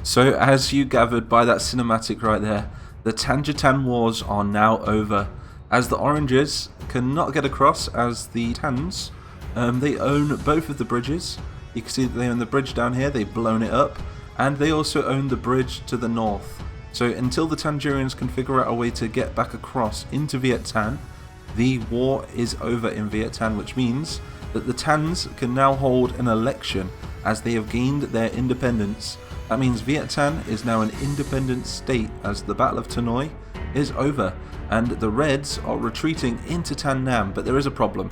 So as you gathered by that cinematic right there, the Tanjatan Wars are now over, as the Oranges cannot get across, as the Tans, they own both of the bridges. You can see that they own the bridge down here, they've blown it up, and they also own the bridge to the north. So until the Tangerians can figure out a way to get back across into Viet Thanh, the war is over in Viet Thanh, which means that the Tans can now hold an election as they have gained their independence. That means Viet Thanh is now an independent state as the Battle of Tanoi is over, and the Reds are retreating into Thanh Nam, but there is a problem.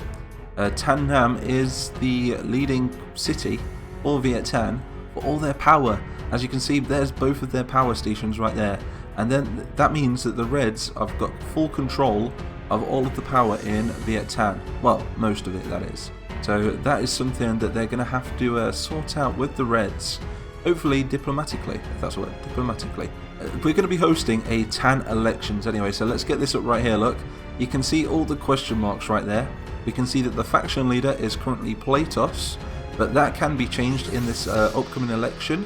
Thanh Nam is the leading city for Viet Thanh for all their power. As you can see, there's both of their power stations right there, and then that means that the Reds have got full control of all of the power in Viet Thanh. Well, most of it, that is. So that is something that they're going to have to sort out with the Reds. Hopefully diplomatically, if that's the word, diplomatically. We're going to be hosting a Thanh elections anyway, so let's get this up right here, look. You can see all the question marks right there. We can see that the faction leader is currently Platos, but that can be changed in this upcoming election.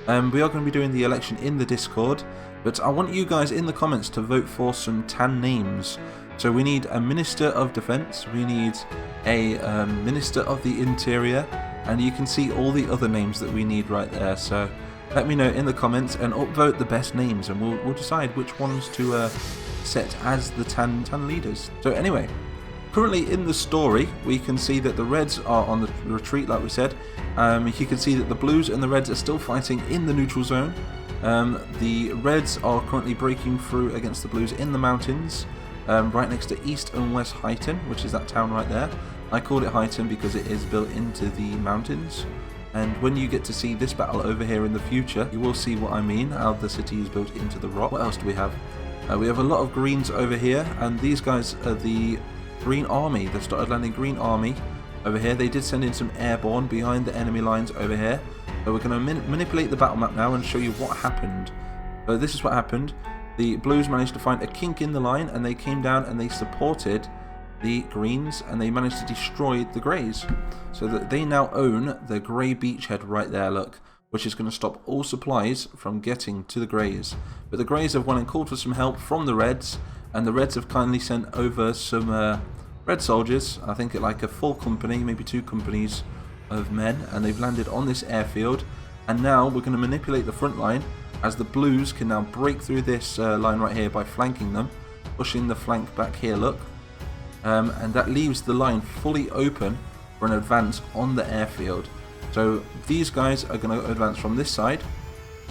We are going to be doing the election in the Discord, but I want you guys in the comments to vote for some Thanh names. So we need a Minister of Defence, we need a Minister of the Interior, and you can see all the other names that we need right there. So let me know in the comments and upvote the best names, and we'll decide which ones to set as the Thanh leaders. So anyway, currently in the story we can see that the Reds are on the retreat, like we said. You can see that the Blues and the Reds are still fighting in the neutral zone. The Reds are currently breaking through against the Blues in the mountains, right next to East and West Highton, which is that town right there. I called it Highton because it is built into the mountains, and when you get to see this battle over here in the future, you will see what I mean, how the city is built into the rock. What else do we have? We have a lot of greens over here, and these guys are the Green Army. They've started landing Green Army over here. They did send in some airborne behind the enemy lines over here. But we're going to manipulate the battle map now and show you what happened. So this is what happened. The Blues managed to find a kink in the line, and they came down and they supported the Greens, and they managed to destroy the Greys. So that they now own the Grey beachhead right there, look, which is going to stop all supplies from getting to the Greys. But the Greys have won and called for some help from the Reds, and the Reds have kindly sent over some Red soldiers, I think like a full company, maybe 2 companies of men, and they've landed on this airfield. And now we're going to manipulate the front line, as the Blues can now break through this line right here by flanking them, pushing the flank back here, look. And that leaves the line fully open for an advance on the airfield. So these guys are going to advance from this side,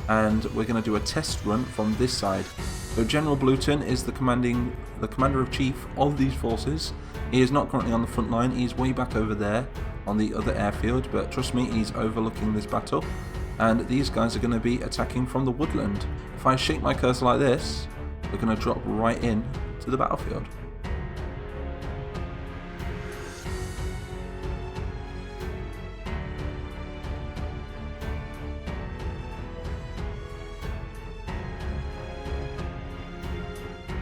and we're going to do a test run from this side. So General Blueton is the commander-in-chief of these forces. He is not currently on the front line, he's way back over there on the other airfield, but trust me, he's overlooking this battle. And these guys are going to be attacking from the woodland. If I shake my cursor like this, they're going to drop right in to the battlefield.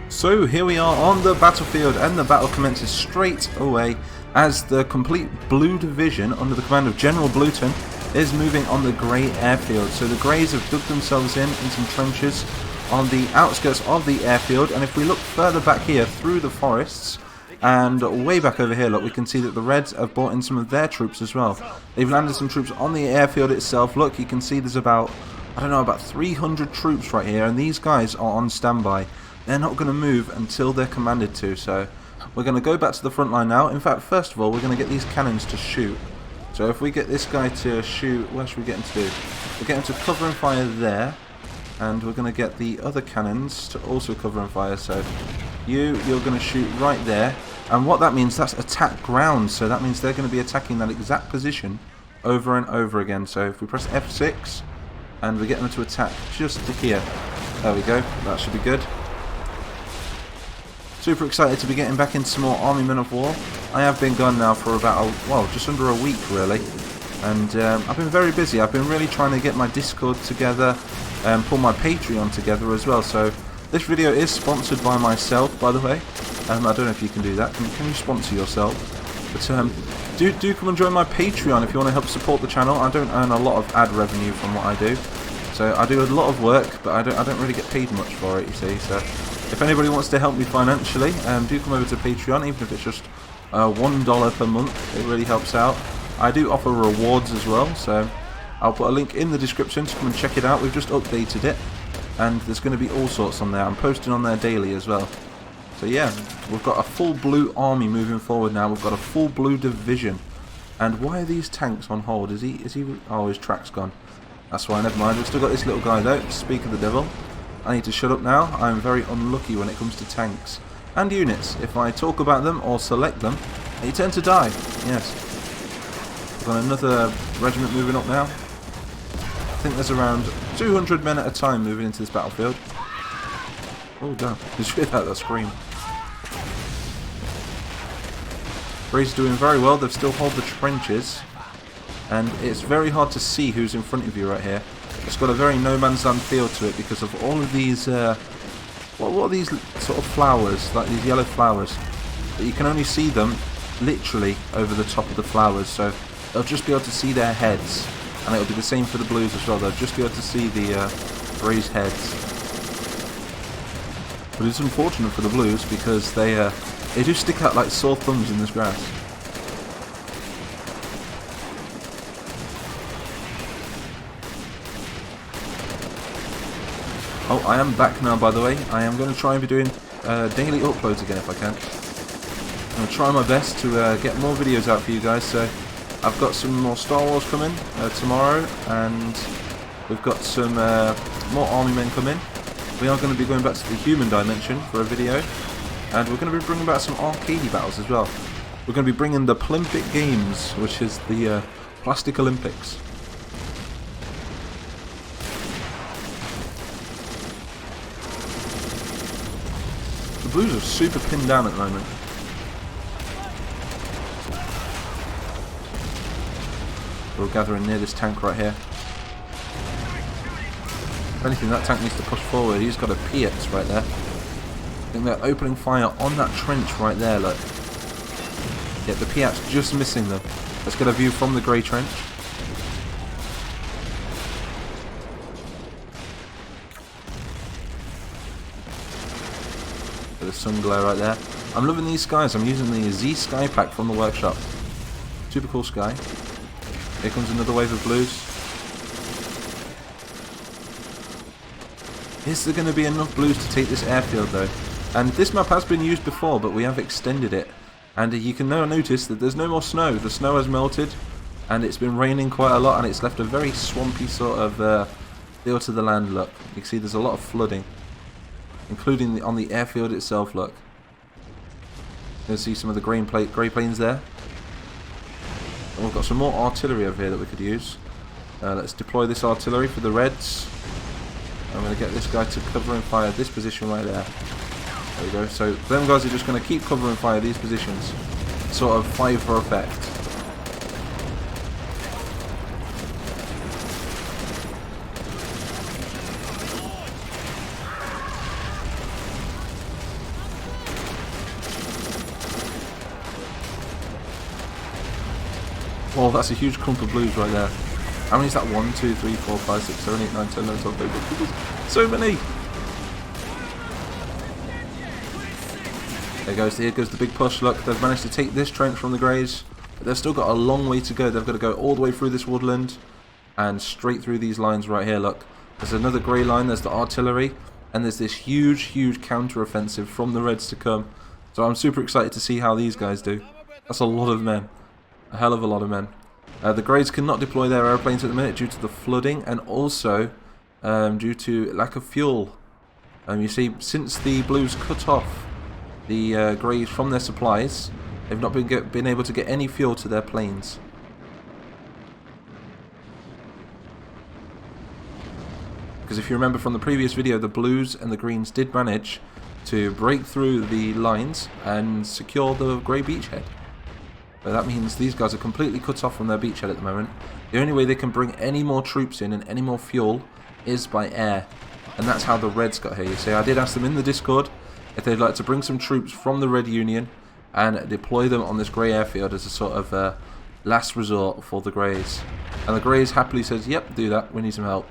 So here we are on the battlefield, and the battle commences straight away as the complete Blue Division under the command of General Blueton is moving on the Grey airfield. So the Greys have dug themselves in some trenches on the outskirts of the airfield, and if we look further back here through the forests and way back over here, look, we can see that the Reds have brought in some of their troops as well. They've landed some troops on the airfield itself. Look, you can see there's about, I don't know, about 300 troops right here, and these guys are on standby. They're not going to move until they're commanded to, so we're going to go back to the front line now. In fact, first of all, we're going to get these cannons to shoot. So if we get this guy to shoot, where should we get him to do? We'll get him to cover and fire there, and we're going to get the other cannons to also cover and fire. So you're going to shoot right there, and what that means, that's attack ground, so that means they're going to be attacking that exact position over and over again. So if we press F6 and we get them to attack just to here, there we go, that should be good. Super excited to be getting back into some more Army Men of War. I have been gone now for about, just under a week really. And I've been very busy. I've been really trying to get my Discord together and pull my Patreon together as well. So this video is sponsored by myself, by the way. I don't know if you can do that. Can you sponsor yourself? But do come and join my Patreon if you want to help support the channel. I don't earn a lot of ad revenue from what I do. So I do a lot of work, but I don't really get paid much for it, you see. So if anybody wants to help me financially, do come over to Patreon, even if it's just $1 per month. It really helps out. I do offer rewards as well, so I'll put a link in the description to come and check it out. We've just updated it, and there's going to be all sorts on there. I'm posting on there daily as well. So yeah, we've got a full blue army moving forward now. We've got a full blue division. And why are these tanks on hold? Is he? Oh, his track's gone. That's why, never mind. We've still got this little guy though. Speak of the devil. I need to shut up now. I'm very unlucky when it comes to tanks and units. If I talk about them or select them, they tend to die. Yes. We've got another regiment moving up now. I think there's around 200 men at a time moving into this battlefield. Oh damn, just hear that scream. Greys are doing very well. They've still held the trenches, and it's very hard to see who's in front of you right here. It's got a very no man's land feel to it because of all of these what are these sort of flowers, like these yellow flowers, but you can only see them literally over the top of the flowers, so they'll just be able to see their heads. And it'll be the same for the blues as well. They'll just be able to see the greys' heads. But it's unfortunate for the blues because they do stick out like sore thumbs in this grass. Oh, I am back now, by the way. I am going to try and be doing daily uploads again if I can. I'm going to try my best to get more videos out for you guys. So I've got some more Star Wars coming tomorrow, and we've got some more army men coming. We are going to be going back to the human dimension for a video, and we're going to be bringing back some arcade battles as well. We're going to be bringing the Plympic Games, which is the Plastic Olympics. The blues are super pinned down at the moment. We're gathering near this tank right here. If anything, that tank needs to push forward. He's got a Piats right there. I think they're opening fire on that trench right there, look. Yeah, the Piats just missing them. Let's get a view from the grey trench. Bit of sun glare right there. I'm loving these skies. I'm using the Z Sky Pack from the workshop. Super cool sky. Here comes another wave of blues. Is there going to be enough blues to take this airfield though? And this map has been used before, but we have extended it. And you can now notice that there's no more snow. The snow has melted, and it's been raining quite a lot, and it's left a very swampy sort of feel to the land look. You can see there's a lot of flooding, including on the airfield itself, look. You can see some of the grey planes there. And we've got some more artillery over here that we could use. Let's deploy this artillery for the Reds. I'm going to get this guy to cover and fire this position right there. There we go. So them guys are just going to keep covering fire these positions. Sort of fire for effect. Oh, that's a huge clump of blues right there. How many is that? 1, 2, 3, 4, 5, 6, 7, 8, 9, 10, 11, 12, 13, 14. So many! Here goes the big push. Look, they've managed to take this trench from the Greys, but they've still got a long way to go. They've got to go all the way through this woodland and straight through these lines right here. Look, there's another Grey line, there's the artillery, and there's this huge counter-offensive from the Reds to come. So I'm super excited to see how these guys do. That's a lot of men. A hell of a lot of men. The Greys cannot deploy their airplanes at the minute due to the flooding, and also due to lack of fuel. You see, since the Blues cut off the Greys from their supplies, they've not been able to get any fuel to their planes. Because if you remember from the previous video, the Blues and the Greens did manage to break through the lines and secure the Grey beachhead. But that means these guys are completely cut off from their beachhead at the moment. The only way they can bring any more troops in and any more fuel is by air. And that's how the Reds got here. You see, I did ask them in the Discord if they'd like to bring some troops from the Red Union and deploy them on this Grey airfield as a sort of last resort for the Greys. And the Greys happily says, yep, do that, we need some help.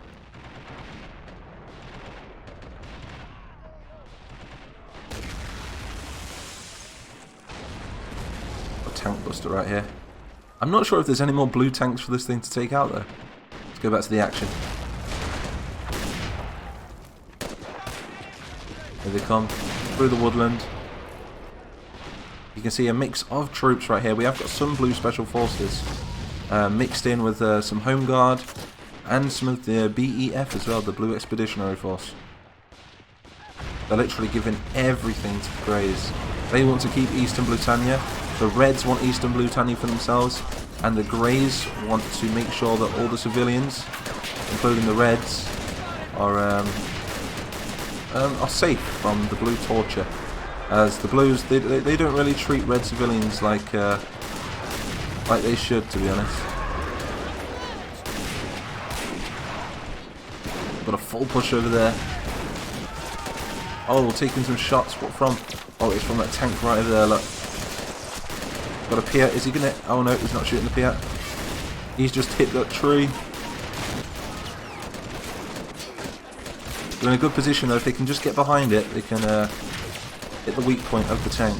tank buster right here. I'm not sure if there's any more blue tanks for this thing to take out though. Let's go back to the action. Here they come through the woodland. You can see a mix of troops right here. We have got some blue special forces mixed in with some home guard and some of the BEF as well, the Blue Expeditionary Force. They're literally giving everything to the Greys. They want to keep Eastern Blutannia. The Reds want Eastern Blutannia for themselves, and the Greys want to make sure that all the civilians, including the Reds, are safe from the blue torture. As the Blues, they don't really treat Red civilians like they should, to be honest. Got a full push over there. Oh, we're taking some shots. What from? Oh, it's from that tank right over there, look. Got a Piat. Is he gonna... Oh no, he's not shooting the Piat. He's just hit that tree. They're in a good position though. If they can just get behind it, they can hit the weak point of the tank. I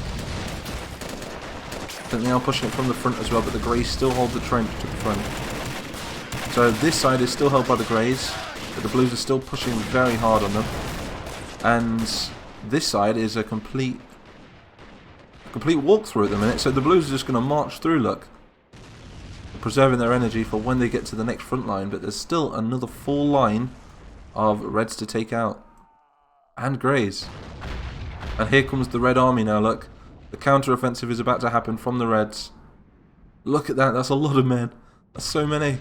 think they are pushing it from the front as well, but the Greys still hold the trench to the front. So this side is still held by the Greys, but the Blues are still pushing very hard on them. And this side is a complete walkthrough at the minute, so the Blues are just going to march through, look. Preserving their energy for when they get to the next front line, but there's still another full line of Reds to take out. And Greys. And here comes the Red Army now, look. The counter-offensive is about to happen from the Reds. Look at that, that's a lot of men. That's so many.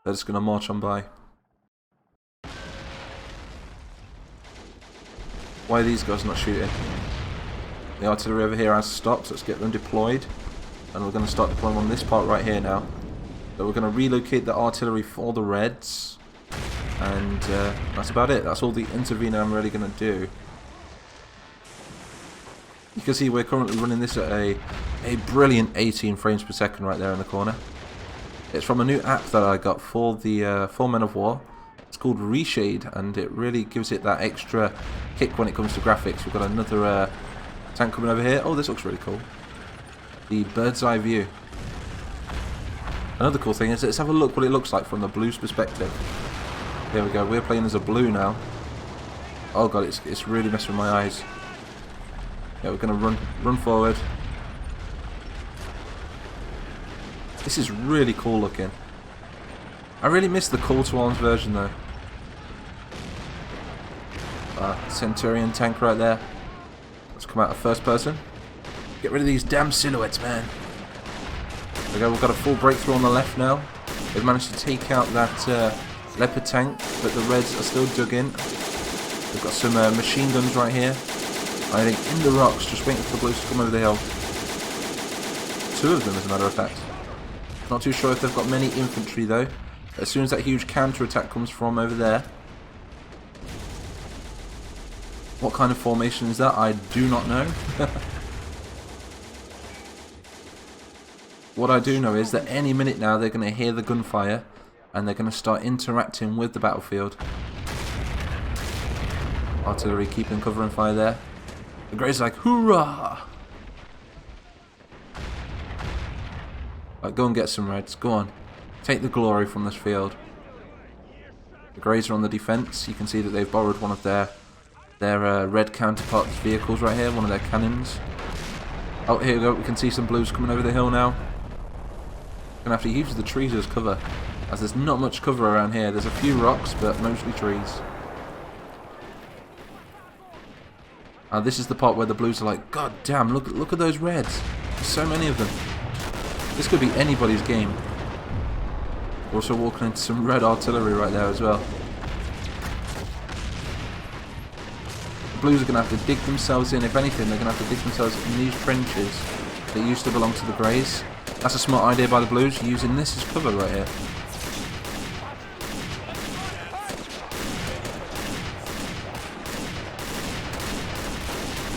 They're just going to march on by. Why are these guys not shooting? The artillery over here has stopped, so let's get them deployed. And we're going to start deploying on this part right here now. So we're going to relocate the artillery for the Reds. And that's about it. That's all the intervening I'm really going to do. You can see we're currently running this at a brilliant 18 frames per second right there in the corner. It's from a new app that I got for the 4 Men of War. It's called Reshade, and it really gives it that extra kick when it comes to graphics. We've got another tank coming over here. Oh, this looks really cool. The bird's eye view. Another cool thing is, let's have a look what it looks like from the Blues perspective. Here we go, we're playing as a blue now. Oh god, it's really messing with my eyes. Yeah, we're going to run forward. This is really cool looking. I really miss the Call to Arms version though. Centurion tank right there. Let's come out of first person. Get rid of these damn silhouettes, man. There we go, we've got a full breakthrough on the left now. They've managed to take out that Leopard tank, but the Reds are still dug in. We've got some machine guns right here. I think in the rocks, just waiting for the Blues to come over the hill. 2 of them, as a matter of fact. Not too sure if they've got many infantry though. As soon as that huge counter-attack comes from over there. What kind of formation is that? I do not know. What I do know is that any minute now they're going to hear the gunfire and they're going to start interacting with the battlefield. Artillery keeping cover and fire there. The Greys are like, hoorah! Right, go and get some Reds, go on. Take the glory from this field. The Greys are on the defence. You can see that they've borrowed one of their Red counterparts' vehicles right here, one of their cannons. Oh, here we go, we can see some Blues coming over the hill now. Gonna have to use the trees as cover, as there's not much cover around here. There's a few rocks, but mostly trees. This is the part where the Blues are like, god damn, look at those Reds. There's so many of them. This could be anybody's game. Also walking into some Red artillery right there as well. The Blues are going to have to dig themselves in. If anything, they're going to have to dig themselves in these trenches that used to belong to the Greys. That's a smart idea by the Blues, using this as cover right here.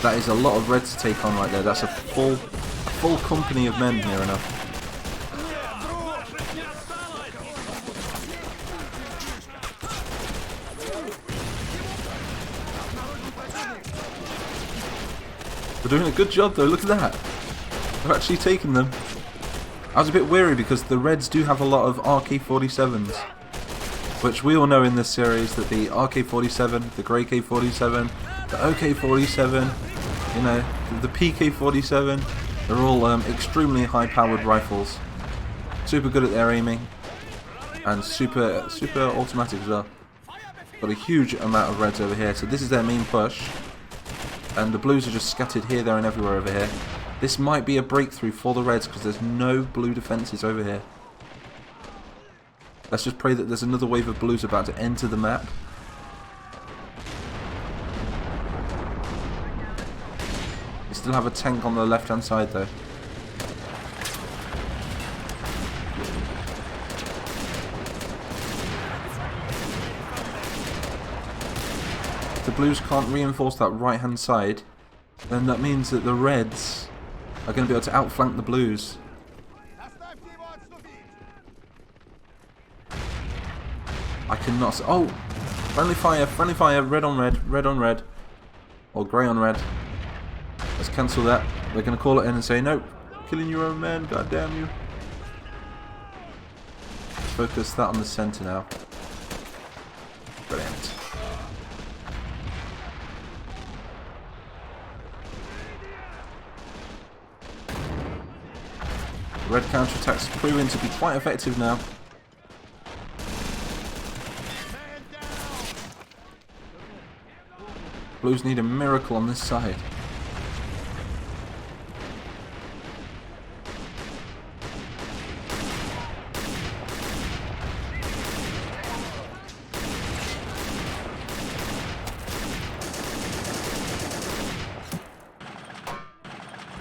That is a lot of Reds to take on right there. That's a full company of men near enough. They're doing a good job though, look at that. They're actually taking them. I was a bit weary because the Reds do have a lot of RK-47s. Which we all know in this series that the RK-47, the Grey K-47, the OK-47, you know, the PK-47, they're all extremely high-powered rifles. Super good at their aiming. And super automatic as well. Got a huge amount of Reds over here, so this is their main push. And the Blues are just scattered here, there and everywhere over here. This might be a breakthrough for the Reds because there's no blue defences over here. Let's just pray that there's another wave of Blues about to enter the map. We still have a tank on the left hand side though. If the Blues can't reinforce that right hand side, then that means that the Reds are going to be able to outflank the Blues. I cannot. Oh! Friendly fire, red on red, red on red. Or grey on red. Let's cancel that. We're going to call it in and say, nope, killing your own men, god damn you. Let's focus that on the centre now. Brilliant. Red counterattack's proving to be quite effective now. Blues need a miracle on this side.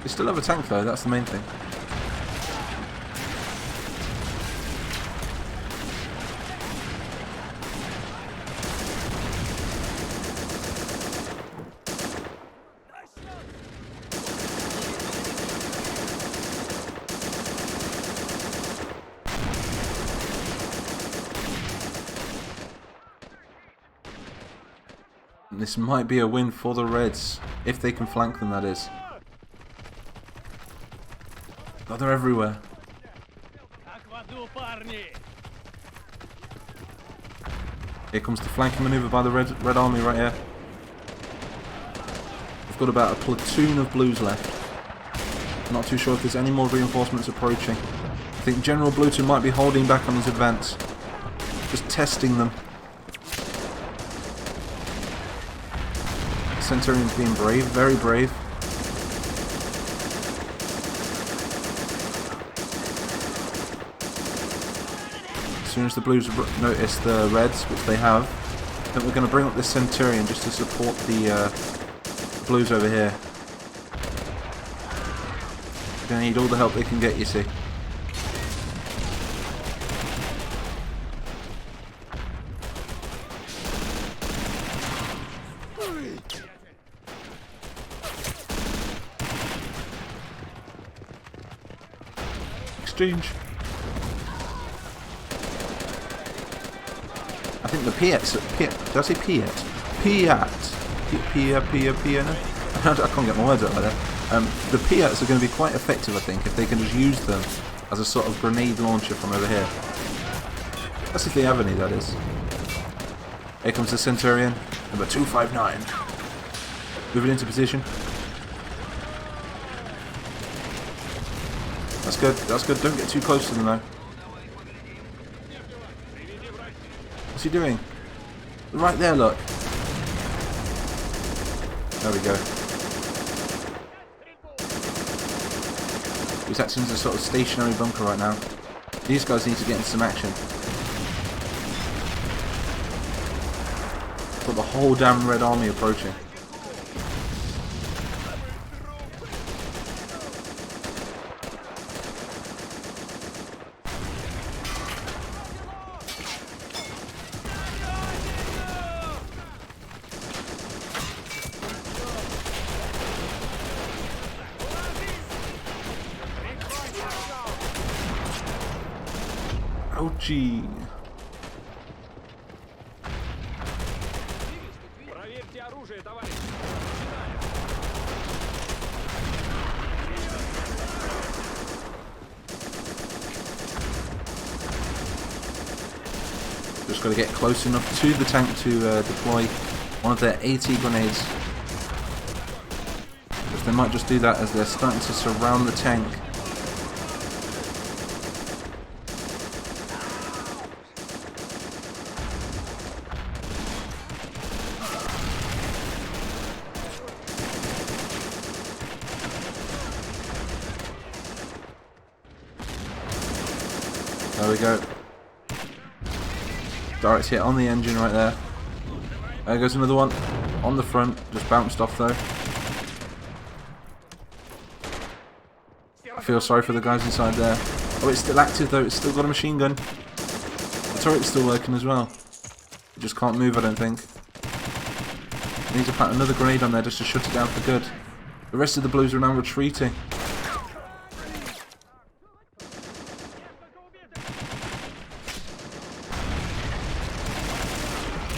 They still have a tank though, that's the main thing. This might be a win for the Reds, if they can flank them, that is. Oh, they're everywhere. Here comes the flanking manoeuvre by the Red Army right here. We've got about a platoon of Blues left. Not too sure if there's any more reinforcements approaching. I think General Blueton might be holding back on his advance. Just testing them. Centurion's being brave, very brave. As soon as the Blues notice the Reds, which they have, I think we're going to bring up this Centurion just to support the Blues over here. They're going to need all the help they can get, you see. Exchange. I think the Piats. Did I say Piat? Piat. I can't get my words out like that. The Piats are going to be quite effective, I think, if they can just use them as a sort of grenade launcher from over here. That's if they have any, that is. Here comes the Centurion, number 259. Moving into position. That's good, that's good. Don't get too close to them though. What's he doing? Right there, look. There we go. He's acting as a sort of stationary bunker right now. These guys need to get into some action. Got the whole damn Red Army approaching. Ouchie. Just got to get close enough to the tank to deploy one of their AT grenades. Because they might just do that as they're starting to surround the tank. There we go. Direct hit on the engine right there. There goes another one on the front, just bounced off though. I feel sorry for the guys inside there. Oh, it's still active though, it's still got a machine gun. The turret's still working as well. It just can't move, I don't think. It needs to plant another grenade on there just to shut it down for good. The rest of the blues are now retreating.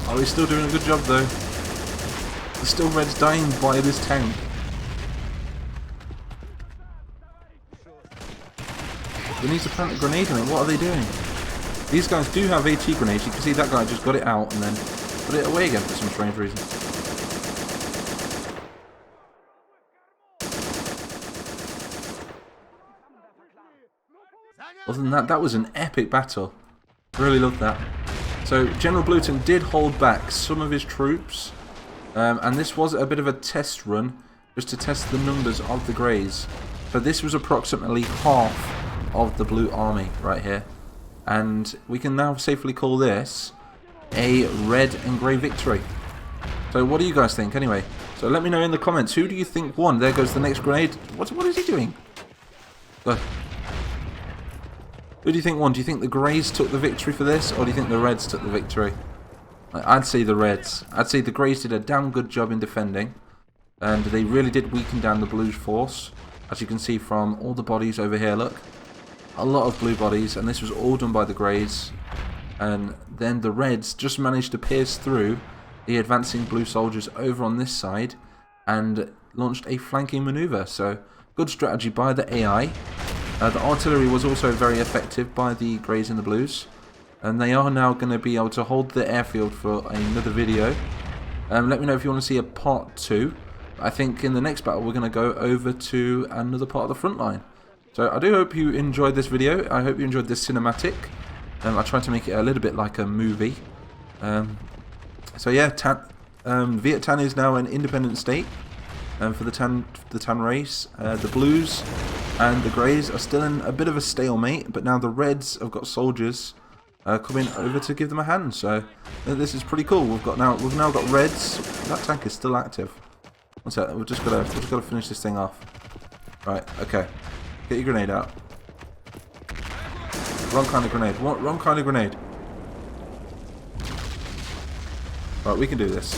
Oh, he's still doing a good job though. There's still Reds dying by this tank. They need to plant a grenade on it. What are they doing? These guys do have AT grenades. You can see that guy just got it out and then put it away again for some strange reason. Other than that, that was an epic battle. Really loved that. So General Blueton did hold back some of his troops, and this was a bit of a test run just to test the numbers of the Greys. So this was approximately half of the Blue Army right here, and we can now safely call this a red and grey victory. So what do you guys think anyway? So let me know in the comments, who do you think won? There goes the next grenade. What is he doing? Good. Who do you think won? Do you think the Greys took the victory for this, or do you think the Reds took the victory? I'd say the Reds. I'd say the Greys did a damn good job in defending, and they really did weaken down the Blues force, as you can see from all the bodies over here, look. A lot of blue bodies, and this was all done by the Greys. And then the Reds just managed to pierce through the advancing blue soldiers over on this side, and launched a flanking maneuver. So, good strategy by the AI. The artillery was also very effective by the Greys and the Blues, and they are now going to be able to hold the airfield for another video. Let me know if you want to see a part 2. I think in the next battle we're going to go over to another part of the front line. So I do hope you enjoyed this video. I hope you enjoyed this cinematic. I tried to make it a little bit like a movie. So yeah, Viet Thanh is now an independent state. For the Tan race. The Blues and the Greys are still in a bit of a stalemate, but now the Reds have got soldiers coming over to give them a hand. So this is pretty cool. We've now got Reds. That tank is still active. One sec. We've just got to finish this thing off. Right. Okay. Get your grenade out. Wrong kind of grenade. What? Wrong kind of grenade. Right. We can do this.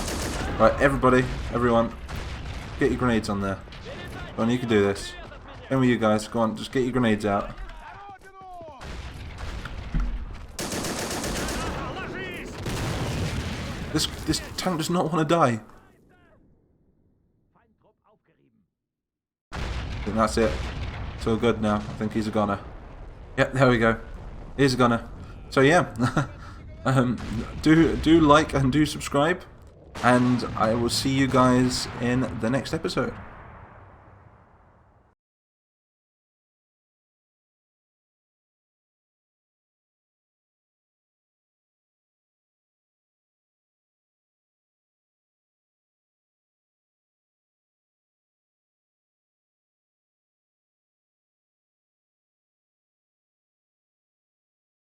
Right. Everyone. Get your grenades on there. Go on, you can do this. In with you guys. Go on, just get your grenades out. This tank does not want to die. I think that's it. It's all good now. I think he's a goner. Yep, there we go. He's a goner. So yeah, do like and do subscribe. And I will see you guys in the next episode.